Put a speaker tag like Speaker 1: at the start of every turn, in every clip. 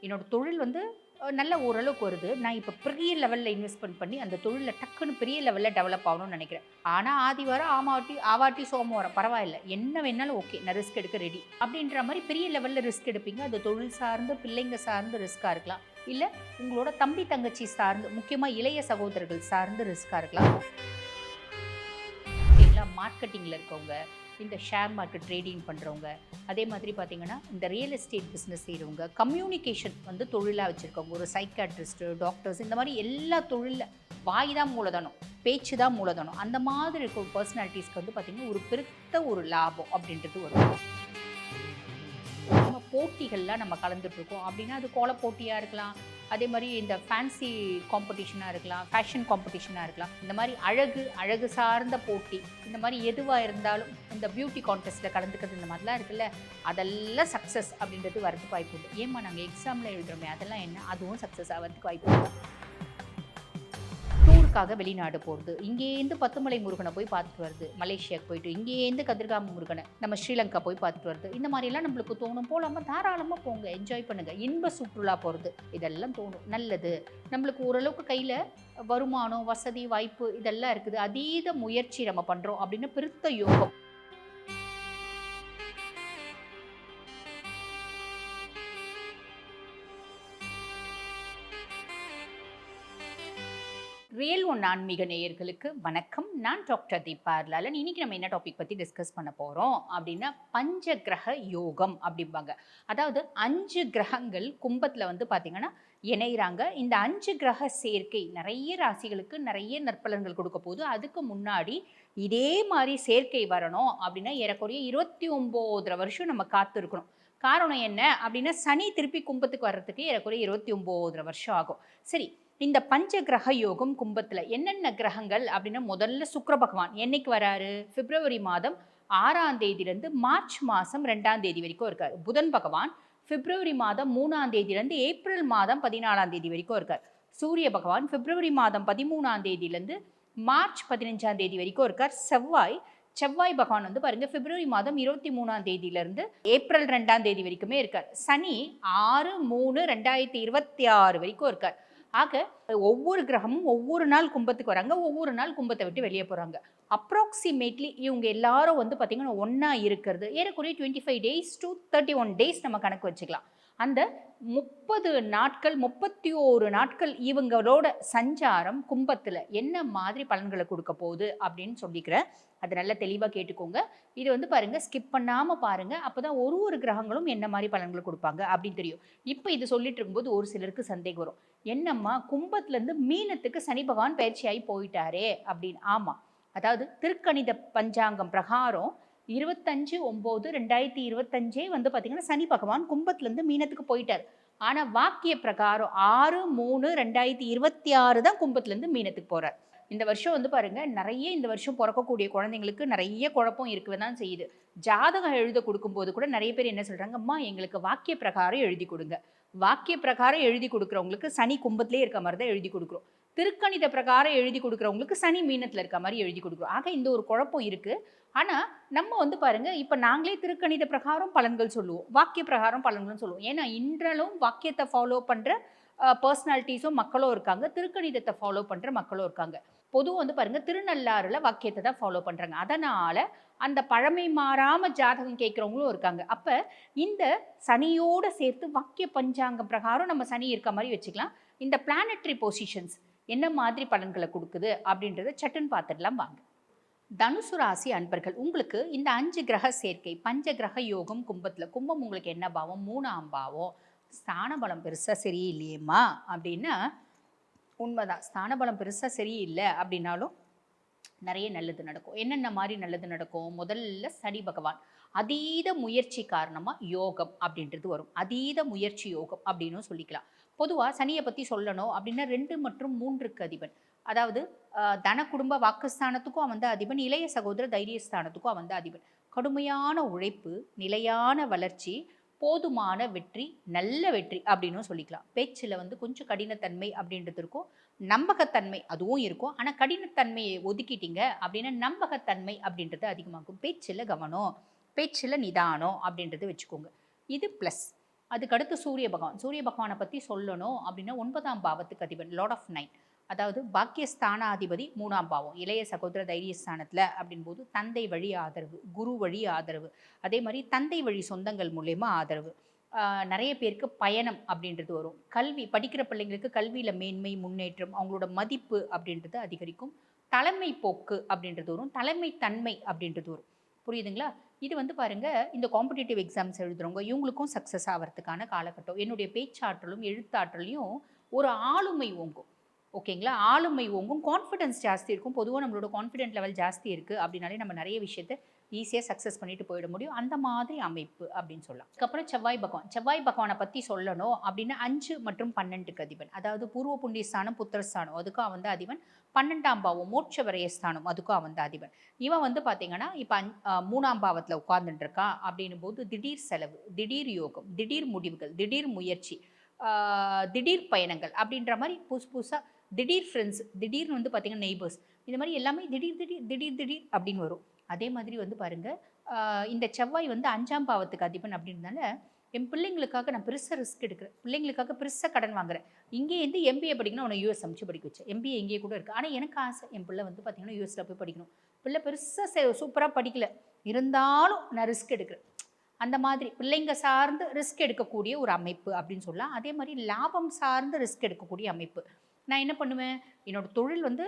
Speaker 1: என்னோட தொழில் வந்து நல்ல ஓரளவுக்கு வருது. நான் இப்போ பெரிய லெவலில் இன்வெஸ்ட்மெண்ட் பண்ணி அந்த தொழிலில் டக்குன்னு பெரிய லெவலில் டெவலப் ஆகணும்னு நினைக்கிறேன். ஆனால் ஆதி வாரம் ஆமாட்டி ஆவாட்டி சோமவாரம் பரவாயில்ல, என்ன வேணாலும் ஓகே, நான் ரிஸ்க் எடுக்க ரெடி அப்படின்ற மாதிரி பெரிய லெவலில் ரிஸ்க் எடுப்பீங்க. அது தொழில் சார்ந்து பிள்ளைங்க சார்ந்து ரிஸ்க்காக இருக்கலாம், இல்லை உங்களோட தம்பி தங்கச்சி சார்ந்து, முக்கியமாக இளைய சகோதரர்கள் சார்ந்து ரிஸ்க்காக இருக்கலாம். மார்க்கெட்டிங்கில் இருக்கவங்க, இந்த ஷேர் மார்க்கெட் ட்ரேடிங் பண்ணுறவங்க, அதே மாதிரி பார்த்தீங்கன்னா இந்த ரியல் எஸ்டேட் பிஸ்னஸ் செய்கிறவங்க, கம்யூனிகேஷன் வந்து தொழிலாக வச்சுருக்கவங்க, ஒரு சைக்காட்ரிஸ்ட்டு, டாக்டர்ஸ், இந்த மாதிரி எல்லா தொழிலில் வாய் தான் மூலதனம், பேச்சு தான் மூலதனம், அந்த மாதிரி இருக்க பர்சனாலிட்டிஸ்க்கு வந்து பார்த்திங்கன்னா ஒரு பெருத்த ஒரு லாபம் அப்படின்றது வரும். நம்ம போட்டிகள்லாம் நம்ம கலந்துட்டுருக்கோம் அப்படின்னா அது கோல போட்டியாக இருக்கலாம், அதே மாதிரி இந்த ஃபேன்சி காம்படிஷனாக இருக்கலாம், ஃபேஷன் காம்படிஷனாக இருக்கலாம், இந்த மாதிரி அழகு சார்ந்த போட்டி, இந்த மாதிரி எதுவாக இருந்தாலும் இந்த பியூட்டி கான்டெஸ்ட்டில் கலந்துக்கிறது, இந்த மாதிரிலாம் இருக்குல்ல, அதெல்லாம் சக்ஸஸ் அப்படின்றது வரதுக்கு வாய்ப்பு உண்டு. ஏமா நாங்கள் எக்ஸாமில் எழுதுகிறோமே அதெல்லாம் என்ன, அதுவும் சக்ஸஸ் ஆகிறதுக்கு வாய்ப்பு உண்டு. டூருக்காக வெளிநாடு போகிறது, இங்கேருந்து பத்துமலை முருகனை போய் பார்த்துட்டு வருது, மலேசியாவுக்கு போயிட்டு இங்கேருந்து கதிர்காம முருகனை நம்ம ஸ்ரீலங்கா போய் பார்த்துட்டு வருது, இந்த மாதிரிலாம் நம்மளுக்கு தோணும். போலாமல் தாராளமாக போங்க, என்ஜாய் பண்ணுங்கள், இன்ப சுற்றுலா போகிறது, இதெல்லாம் தோணும். நல்லது, நம்மளுக்கு ஓரளவுக்கு கையில் வருமானம், வசதி, வாய்ப்பு இதெல்லாம் இருக்குது, அதீத முயற்சி நம்ம பண்ணுறோம் அப்படின்னு பெருத்த யோகம். ரியல் ஒன் ஆன்மீக நேயர்களுக்கு வணக்கம். நான் டாக்டர் தீபா லாலன். இன்னைக்கு நம்ம என்ன டாபிக் பற்றி டிஸ்கஸ் பண்ண போகிறோம் அப்படின்னா பஞ்ச கிரக யோகம் அப்படிம்பாங்க. அதாவது 5 கிரகங்கள் கும்பத்தில் வந்து பார்த்திங்கன்னா இணைகிறாங்க. இந்த 5 கிரக சேர்க்கை நிறைய ராசிகளுக்கு நிறைய நற்பலன்கள் கொடுக்க போகுது. அதுக்கு முன்னாடி இதே மாதிரி சேர்க்கை வரணும் அப்படின்னா ஏறக்குறைய 29 வருஷம் நம்ம காத்திருக்கணும். காரணம் என்ன அப்படின்னா சனி திருப்பி கும்பத்துக்கு வர்றதுக்கு ஏறக்குறைய 29 வருஷம் ஆகும். சரி, இந்த பஞ்ச கிரக யோகம் கும்பத்தில் என்னென்ன கிரகங்கள் அப்படின்னா முதல்ல சுக்கிர பகவான் என்னைக்கு வராரு? பிப்ரவரி மாதம் 6ஆம் தேதியிலேருந்து மார்ச் மாதம் 2ஆம் தேதி வரைக்கும் இருக்கார். புதன் பகவான் பிப்ரவரி மாதம் 3ஆம் தேதியிலேருந்து ஏப்ரல் மாதம் 14ஆம் தேதி வரைக்கும் இருக்கார். சூரிய பகவான் பிப்ரவரி மாதம் 13ஆம் தேதியிலேருந்து மார்ச் 15ஆம் தேதி வரைக்கும் இருக்கார். செவ்வாய் பகவான் வந்து பாருங்க பிப்ரவரி மாதம் 23ஆம் தேதியிலிருந்து ஏப்ரல் 2ஆம் தேதி வரைக்குமே இருக்கார். சனி 6/3/2026 வரைக்கும் இருக்கார். ஆக ஒவ்வொரு கிரகமும் ஒவ்வொரு நாள் கும்பத்துக்கு வராங்க, ஒவ்வொரு நாள் கும்பத்தை விட்டு வெளியே போகிறாங்க. அப்ராக்சிமேட்லி இவங்க எல்லாரும் வந்து பார்த்திங்கன்னா ஒன்றா இருக்கிறது ஏறக்குறைய 25 days to 31 days நம்ம கணக்கு வச்சுக்கலாம். அந்த 30 நாட்கள் 31 நாட்கள் இவங்களோட சஞ்சாரம் கும்பத்தில் என்ன மாதிரி பலன்களை கொடுக்க போகுது அப்படின்னு சொல்லிக்கிறேன். அது நல்லா தெளிவாக கேட்டுக்கோங்க. இது வந்து பாருங்கள், ஸ்கிப் பண்ணாமல் பாருங்கள். அப்போ தான் ஒரு கிரகங்களும் என்ன மாதிரி பலன்களை கொடுப்பாங்க அப்படின்னு தெரியும். இப்போ இது சொல்லிட்டு இருக்கும்போது ஒரு சிலருக்கு சந்தேகம் வரும், என்னம்மா கும்பத்துலேருந்து மீனத்துக்கு சனி பகவான் பயிற்சியாகி போயிட்டாரே அப்படின்னு. ஆமாம், அதாவது திருக்கணித பஞ்சாங்கம் பிரகாரம் 25/9/2025 வந்து பார்த்தீங்கன்னா சனி பகவான் கும்பத்துலேருந்து மீனத்துக்கு போயிட்டார். ஆனால் வாக்கிய பிரகாரம் 6/3/2026 தான் கும்பத்துலேருந்து மீனத்துக்கு போகிறார். இந்த வருஷம் வந்து பாருங்க, நிறைய இந்த வருஷம் பிறக்கக்கூடிய குழந்தைங்களுக்கு நிறைய குழப்பம் இருக்கவே தான் செய்யுது. ஜாதகம் எழுத கொடுக்கும்போது கூட நிறைய பேர் என்ன சொல்கிறாங்க, அம்மா எங்களுக்கு வாக்கிய பிரகாரம் எழுதி கொடுங்க. வாக்கிய பிரகாரம் எழுதி கொடுக்குறவங்களுக்கு சனி கும்பத்திலே இருக்க மாதிரி தான் எழுதி கொடுக்குறோம். திருக்கணித பிரகாரம் எழுதி கொடுக்குறவங்களுக்கு சனி மீனத்தில் இருக்க மாதிரி எழுதி கொடுக்குறோம். ஆக இந்த ஒரு குழப்பம் இருக்குது. ஆனால் நம்ம வந்து பாருங்கள், இப்போ நாங்களே திருக்கணித பிரகாரம் பலன்கள் சொல்லுவோம், வாக்கிய பிரகாரம் பலன்கள் சொல்லுவோம். ஏன்னா இன்றளவும் வாக்கியத்தை ஃபாலோ பண்ணுற பர்சனாலிட்டிஸும் மக்களும் இருக்காங்க, திருக்கணிதத்தை ஃபாலோ பண்ணுற மக்களும் இருக்காங்க. பொதுவாக வந்து பாருங்கள், திருநள்ளாறில் வாக்கியத்தை தான் ஃபாலோ பண்ணுறாங்க. அதனால் அந்த பழமை மாறாமல் ஜாதகம் கேட்குறவங்களும் இருக்காங்க. அப்போ இந்த சனியோடு சேர்த்து வாக்கிய பஞ்சாங்கம் பிரகாரம் நம்ம சனி இருக்க மாதிரி வச்சுக்கலாம். இந்த பிளானட்டரி பொசிஷன்ஸ் என்ன மாதிரி பலன்களை கொடுக்குது அப்படின்றத சட்டுன்னு பார்த்துடலாம் வாங்க. தனுசு ராசி அன்பர்கள், உங்களுக்கு இந்த 5 கிரக சேர்க்கை பஞ்ச கிரக யோகம் கும்பத்தில், கும்பம் உங்களுக்கு என்ன பாவம்? 3ஆம் பாவம். ஸ்தான பலம் பெருசாக சரியில்லையேம்மா அப்படின்னா உண்மைதான். ஸ்தான பலம் பெருசாக சரியில்லை அப்படின்னாலும் நிறைய நல்லது நடக்கும். என்னென்ன மாதிரி நல்லது நடக்கும்? முதல்ல சனி பகவான் அதீத முயற்சி காரணமாக யோகம் அப்படின்றது வரும். அதீத முயற்சி யோகம் அப்படின்னு சொல்லிக்கலாம். பொதுவாக சனியை பற்றி சொல்லணும் அப்படின்னா 2 மற்றும் 3க்கு அதிபன். அதாவது தன குடும்ப வாக்குஸ்தானத்துக்கும் அவன் தான் அதிபன், இளைய சகோதர தைரியஸ்தானத்துக்கும் அவன் தான் அதிபன். கடுமையான உழைப்பு, நிலையான வளர்ச்சி, போதுமான வெற்றி, நல்ல வெற்றி அப்படின்னு சொல்லிக்கலாம். பேச்சில் வந்து கொஞ்சம் கடினத்தன்மை அப்படின்றது இருக்கும், நம்பகத்தன்மை அதுவும் இருக்கும். ஆனால் கடினத்தன்மையை ஒதுக்கிட்டீங்க அப்படின்னா நம்பகத்தன்மை அப்படின்றது அதிகமாகும். பேச்சில் கவனம், பேச்சில் நிதானம் அப்படின்றது வச்சுக்கோங்க. இது ப்ளஸ். அதுக்கடுத்து சூரிய பகவான். சூரிய பகவானை பத்தி சொல்லணும் அப்படின்னா 9ஆம் பாவத்துக்கு அதிபன், லார்ட் ஆஃப் நைன். அதாவது பாக்கியஸ்தானாதிபதி 3ஆம் பாவம். இளைய சகோதர தைரியஸ்தானத்துல அப்படின்போது தந்தை வழி ஆதரவு, குரு வழி ஆதரவு, அதே மாதிரி தந்தை வழி சொந்தங்கள் மூலியமா ஆதரவு. நிறைய பேருக்கு பயணம் அப்படின்றது வரும். கல்வி படிக்கிற பிள்ளைங்களுக்கு கல்வியில மேன்மை, முன்னேற்றம், அவங்களோட மதிப்பு அப்படின்றது அதிகரிக்கும். தலைமை போக்கு அப்படின்றது வரும். தலைமை தன்மை அப்படின்றது வரும். புரியுதுங்களா? இது வந்து பாருங்க, இந்த காம்படிட்டிவ் எக்ஸாம்ஸ் எழுதுறவங்க இவங்களுக்கும் சக்ஸஸ் ஆகிறதுக்கான காலகட்டம். என்னுடைய பேச்சாற்றலும் எழுத்தாற்றலையும் ஒரு ஆளுமை ஓங்கும். ஓகேங்களா? ஆளுமை ஓங்கும், கான்ஃபிடன்ஸ் ஜாஸ்தி இருக்கும். பொதுவாக நம்மளோட கான்ஃபிடென்ட் லெவல் ஜாஸ்தி இருக்குது அப்படின்னாலே நம்ம நிறைய விஷயத்தை ஈஸியாக சக்ஸஸ் பண்ணிட்டு போயிட முடியும். அந்த மாதிரி அமைப்பு அப்படின்னு சொல்லலாம். அதுக்கப்புறம் செவ்வாய் பகவான். செவ்வாய் பகவானை பற்றி சொல்லணும் அப்படின்னா 5 மற்றும் 12க்கு அதிபன். அதாவது பூர்வ புண்ணிய ஸ்தானம், புத்திரஸ்தானம் அதுக்கும் அவன் தான் அதிபன். 12ஆம் பாவம் மோட்ச விரயஸ்தானம் அதுக்கும் அவன் தான் அதிபன். இவன் வந்து பார்த்தீங்கன்னா இப்போ 3ஆம் பாவத்தில் உட்கார்ந்துட்டு இருக்கான் அப்படின்னும் போது திடீர் செலவு, திடீர் யோகம், திடீர் முடிவுகள், திடீர் முயற்சி, திடீர் பயணங்கள் அப்படின்ற மாதிரி புதுசு புதுசாக திடீர் ஃப்ரெண்ட்ஸ், திடீர்னு வந்து பார்த்தீங்கன்னா நெய்பர்ஸ், இந்த மாதிரி எல்லாமே திடீர் திடீர் திடீர் திடீர் அப்படின்னு வரும். அதே மாதிரி வந்து பாருங்கள், இந்த செவ்வாய் வந்து 5ஆம் பாவத்துக்கு அதிபன் அப்படின்றதுனால என் பிள்ளைங்களுக்காக நான் பெருசாக ரிஸ்க் எடுக்கிறேன், பிள்ளைங்களுக்காக பெருசாக கடன் வாங்குறேன். இங்கேருந்து எம்பிஏ படிக்கணும், அவனை யூஎஸ் அமுச்சு படிக்க வச்சேன். எம்பிஏ இங்கேயே கூட இருக்குது. ஆனால் எனக்கு ஆசை என் பிள்ளை வந்து பார்த்தீங்கன்னா யூஎஸில் போய் படிக்கணும். பிள்ளை பெருசாக சூப்பராக படிக்கல, இருந்தாலும் நான் ரிஸ்க் எடுக்கிறேன். அந்த மாதிரி பிள்ளைங்க சார்ந்து ரிஸ்க் எடுக்கக்கூடிய ஒரு அமைப்பு அப்படின்னு சொல்லலாம். அதே மாதிரி லாபம் சார்ந்து ரிஸ்க் எடுக்கக்கூடிய அமைப்பு. நான் என்ன பண்ணுவேன், என்னோட தொழில் வந்து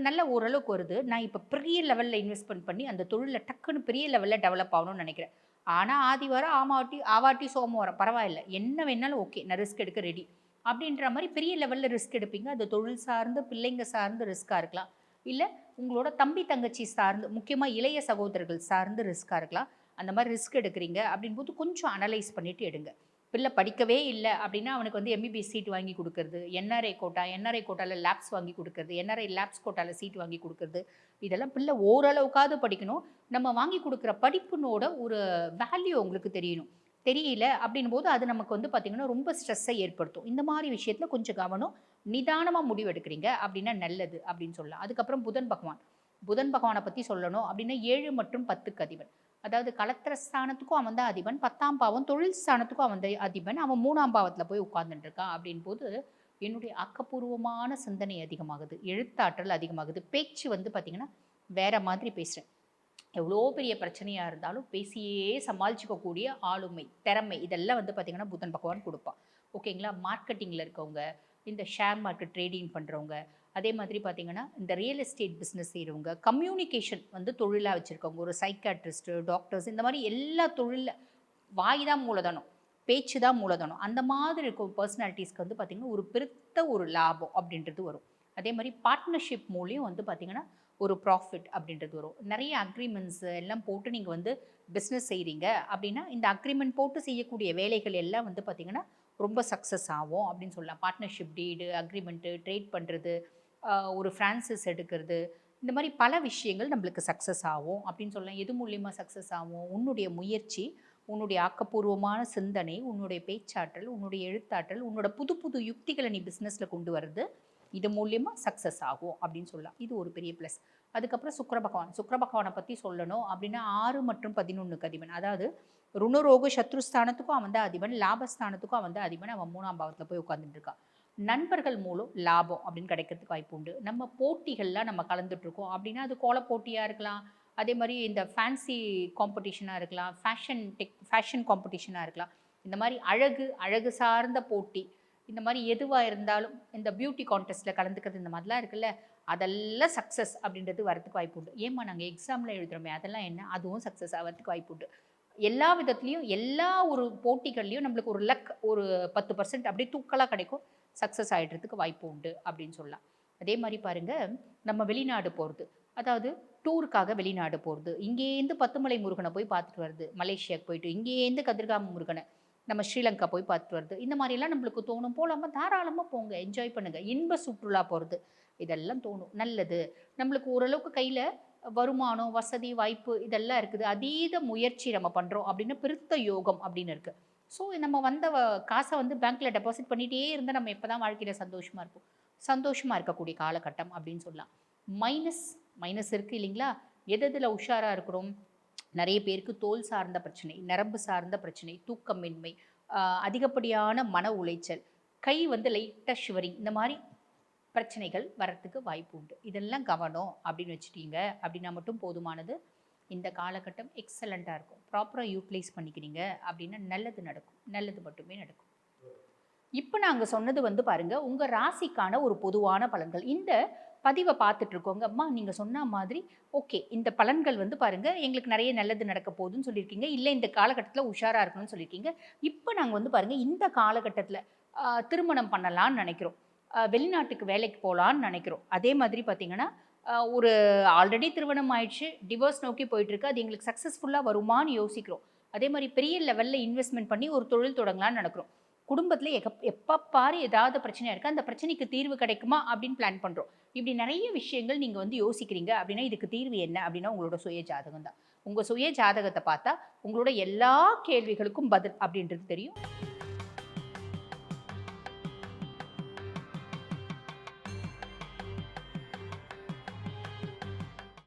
Speaker 1: நல்ல ஓரளவுக்கு வருது, நான் இப்போ பெரிய லெவலில் இன்வெஸ்ட்மெண்ட் பண்ணி அந்த தொழிலில் டக்குன்னு பெரிய லெவலில் டெவலப் ஆகணும்னு நினைக்கிறேன். ஆனால் ஆதி வாரம் ஆவாட்டி சோமவாரம் பரவாயில்ல, என்ன வேணாலும் ஓகே, நான் ரிஸ்க் எடுக்க ரெடி அப்படின்ற மாதிரி பெரிய லெவலில் ரிஸ்க் எடுப்பீங்க. அது தொழில் சார்ந்து பிள்ளைங்க சார்ந்து ரிஸ்க்காக இருக்கலாம், இல்லை உங்களோட தம்பி தங்கச்சி சார்ந்து, முக்கியமாக இளைய சகோதரர்கள் சார்ந்து ரிஸ்க்காக இருக்கலாம். அந்த மாதிரி ரிஸ்க் எடுக்கிறீங்க அப்படின்போது கொஞ்சம் அனலைஸ் பண்ணிவிட்டு எடுங்க. பிள்ளை படிக்கவே இல்லை அப்படின்னா அவனுக்கு வந்து எம்பிபிஎஸ் சீட் வாங்கி கொடுக்கறது, என்ஆர்ஐ கோட்டாவில் லேப்ஸ் வாங்கி கொடுக்கறது, என்ஆர்ஐ லேப்ஸ் கோட்டாவில் சீட் வாங்கி கொடுக்கறது, இதெல்லாம் பிள்ளை ஓரளவுக்காவது படிக்கணும். நம்ம வாங்கி கொடுக்குற படிப்புனோட ஒரு வேல்யூ உங்களுக்கு தெரியணும். தெரியல அப்படின் போது அது நமக்கு வந்து பார்த்திங்கன்னா ரொம்ப ஸ்ட்ரெஸ்ஸை ஏற்படுத்தும். இந்த மாதிரி விஷயத்தில் கொஞ்சம் கவனம், நிதானமாக முடிவு எடுக்கிறீங்க அப்படின்னா நல்லது அப்படின்னு சொல்லலாம். அதுக்கப்புறம் புதன் பகவானை பற்றி சொல்லணும் அப்படின்னா 7 மற்றும் 10க்கு அதிபன். அதாவது கலத்திர ஸ்தானத்துக்கும் அவன் தான் அதிபன், 10ஆம் பாவம் தொழில் ஸ்தானத்துக்கும் அவன் தான் அதிபன். அவன் 3ஆம் பாவத்தில் போய் உட்கார்ந்துட்டு இருக்கான் அப்படின் போது என்னுடைய ஆக்கப்பூர்வமான சிந்தனை அதிகமாகுது, எழுத்தாற்றல் அதிகமாகுது, பேச்சு வந்து பார்த்திங்கன்னா வேற மாதிரி பேசுகிறேன். எவ்வளோ பெரிய பிரச்சனையாக இருந்தாலும் பேசியே சமாளிச்சிக்கக்கூடிய ஆளுமை, திறமை, இதெல்லாம் வந்து பார்த்திங்கன்னா புதன் பகவான் கொடுப்பான். ஓகேங்களா? மார்க்கெட்டிங்கில் இருக்கவங்க, இந்த ஷேர் மார்க்கெட் ட்ரேடிங் பண்ணுறவங்க, அதே மாதிரி பார்த்திங்கன்னா இந்த ரியல் எஸ்டேட் பிஸ்னஸ் செய்கிறவங்க, கம்யூனிகேஷன் வந்து தொழிலாக வச்சுருக்கவங்க, ஒரு சைக்காட்ரிஸ்ட்டு, டாக்டர்ஸ், இந்த மாதிரி எல்லா தொழிலில் வாய் தான் மூலதனம், பேச்சு தான் மூலதனம், அந்த மாதிரி இருக்கும் பர்சனாலிட்டிஸ்க்கு வந்து பார்த்திங்கன்னா ஒரு பெருத்த ஒரு லாபம் அப்படின்றது வரும். அதே மாதிரி பார்ட்னர்ஷிப் மூலியம் வந்து பார்த்திங்கன்னா ஒரு ப்ராஃபிட் அப்படின்றது வரும். நிறைய அக்ரிமெண்ட்ஸ் எல்லாம் போட்டு நீங்கள் வந்து பிஸ்னஸ் செய்கிறீங்க அப்படின்னா இந்த அக்ரிமெண்ட் போட்டு செய்யக்கூடிய வேலைகள் எல்லாம் வந்து பார்த்திங்கன்னா ரொம்ப சக்ஸஸ் ஆகும் அப்படின்னு சொல்லலாம். பார்ட்னர்ஷிப் டீடு, அக்ரிமெண்ட்டு, ட்ரேட் பண்ணுறது, ஒரு ஃப்ரான்சைஸ் எடுக்கிறது, இந்த மாதிரி பல விஷயங்கள் நம்மளுக்கு சக்ஸஸ் ஆகும் அப்படின்னு சொல்லலாம். எது மூலியமாக சக்ஸஸ் ஆகும்? உன்னுடைய முயற்சி, உன்னுடைய ஆக்கப்பூர்வமான சிந்தனை, உன்னுடைய பேச்சாற்றல், உன்னுடைய எழுத்தாற்றல், உன்னோட புது புது யுக்திகளை நீ பிஸ்னஸில் கொண்டு வர்றது, இது மூலியமாக சக்ஸஸ் ஆகும் அப்படின்னு சொல்லலாம். இது ஒரு பெரிய ப்ளஸ். அதுக்கப்புறம் சுக்கிர பகவானை பற்றி சொல்லணும் அப்படின்னா 6 மற்றும் 11க்கு அதிபன். அதாவது ருணரோக சத்ருஸ்தானத்துக்கும் அவன் தான் அதிபன், லாபஸ்தானத்துக்கும் அவன் தான் அதிபன். அவன் 3ஆம் பாவத்தில் போய் உட்காந்துட்டு இருக்கான். நண்பர்கள் மூலம் லாபம் அப்படின்னு கிடைக்கிறதுக்கு வாய்ப்பு உண்டு. நம்ம போட்டிகள்லாம் நம்ம கலந்துட்ருக்கோம் அப்படின்னா அது கோல போட்டியாக இருக்கலாம், அதே மாதிரி இந்த ஃபேன்சி காம்படிஷனாக இருக்கலாம், ஃபேஷன் காம்படிஷனாக இருக்கலாம். இந்த மாதிரி அழகு சார்ந்த போட்டி, இந்த மாதிரி எதுவாக இருந்தாலும் இந்த பியூட்டி கான்டெஸ்ட்டில் கலந்துக்கிறது, இந்த மாதிரிலாம் இருக்குல்ல, அதெல்லாம் சக்ஸஸ் அப்படின்றது வரத்துக்கு வாய்ப்பு உண்டு. ஏமா நாங்கள் எக்ஸாமில் எழுதுகிறோமே அதெல்லாம் என்ன, அதுவும் சக்ஸஸ் ஆகிறதுக்கு வாய்ப்பு உண்டு. எல்லா விதத்துலேயும் எல்லா ஒரு போட்டிகள்லையும் நம்மளுக்கு ஒரு லக், ஒரு 10% அப்படியே தூக்கலாக கிடைக்கும், சக்ஸஸ் ஆகிடுறதுக்கு வாய்ப்பு உண்டு அப்படின்னு சொல்லலாம். அதே மாதிரி பாருங்கள், நம்ம வெளிநாடு போகிறது, அதாவது டூருக்காக வெளிநாடு போகிறது, இங்கேருந்து பத்துமலை முருகனை போய் பார்த்துட்டு வருது, மலேசியாவுக்கு போயிட்டு இங்கேருந்து கதிர்காம முருகனை நம்ம ஸ்ரீலங்கா போய் பார்த்துட்டு வருது, இந்த மாதிரிலாம் நம்மளுக்கு தோணும். போலாமல் தாராளமாக போங்க, என்ஜாய் பண்ணுங்கள். இன்ப சுற்றுலா போகிறது, இதெல்லாம் தோணும். நல்லது, நம்மளுக்கு ஓரளவுக்கு கையில் வருமானம், வசதி, வாய்ப்பு இதெல்லாம் இருக்குது, அதீத முயற்சி நம்ம பண்ணுறோம் அப்படின்னு பெருத்த யோகம் அப்படின்னு இருக்குது. ஸோ நம்ம வந்த காசை வந்து பேங்க்கில் டெபாசிட் பண்ணிகிட்டே இருந்தால் நம்ம எப்போ தான் வாழ்க்கையில் சந்தோஷமாக இருப்போம். சந்தோஷமாக இருக்கக்கூடிய காலகட்டம் அப்படின்னு சொல்லலாம். மைனஸ் இருக்குது இல்லைங்களா? எதில் உஷாராக இருக்கிறோம்? நிறைய பேருக்கு தோல் சார்ந்த பிரச்சனை, நரம்பு சார்ந்த பிரச்சனை, தூக்கமின்மை, அதிகப்படியான மன உளைச்சல், கை வந்து லைட்டாக ஷிவரிங், இந்த மாதிரி பிரச்சனைகள் வரத்துக்கு வாய்ப்பு உண்டு. இதெல்லாம் கவனம் அப்படின்னு வச்சுட்டீங்க அப்படின்னா மட்டும் போதுமானது. இந்த காலகட்டம் எக்ஸலண்ட்டாக இருக்கும். ப்ராப்பராக யூட்டிலைஸ் பண்ணிக்கிறீங்க அப்படின்னா நல்லது நடக்கும். நல்லது மட்டுமே நடக்கும். இப்போ நாங்கள் சொன்னது வந்து பாருங்க, உங்கள் ராசிக்கான ஒரு பொதுவான பலன்கள். இந்த பதிவை பார்த்துட்டு இருக்கோங்க, அம்மா நீங்கள் சொன்ன மாதிரி ஓகே, இந்த பலன்கள் வந்து பாருங்க எங்களுக்கு நிறைய நல்லது நடக்க போகுதுன்னு சொல்லியிருக்கீங்க, இல்லை இந்த காலகட்டத்தில் உஷாராக இருக்கணும்னு சொல்லியிருக்கீங்க. இப்போ நாங்கள் வந்து பாருங்க இந்த காலகட்டத்தில் திருமணம் பண்ணலான்னு நினைக்கிறோம், வெளிநாட்டுக்கு வேலைக்கு போகலான்னு நினைக்கிறோம். அதே மாதிரி பார்த்தீங்கன்னா ஒரு ஆல்ரெடி திருமணம் ஆயிடுச்சு, டிவோர்ஸ் நோக்கி போயிட்டுருக்கு, அது எங்களுக்கு சக்ஸஸ்ஃபுல்லாக வருமானு யோசிக்கிறோம். அதே மாதிரி பெரிய லெவலில் இன்வெஸ்ட்மெண்ட் பண்ணி ஒரு தொழில் தொடங்கலான்னு நினைக்கிறோம். குடும்பத்தில் எப்போ பாரு ஏதாவது பிரச்சனையாக இருக்குது, அந்த பிரச்சனைக்கு தீர்வு கிடைக்குமா அப்படின்னு பிளான் பண்ணுறோம். இப்படி நிறைய விஷயங்கள் நீங்கள் வந்து யோசிக்கிறீங்க அப்படின்னா இதுக்கு தீர்வு என்ன அப்படின்னா உங்களோட சுய ஜாதகம் தான். உங்கள் சுய ஜாதகத்தை பார்த்தா உங்களோட எல்லா கேள்விகளுக்கும் பதில் அப்படின்றது தெரியும்.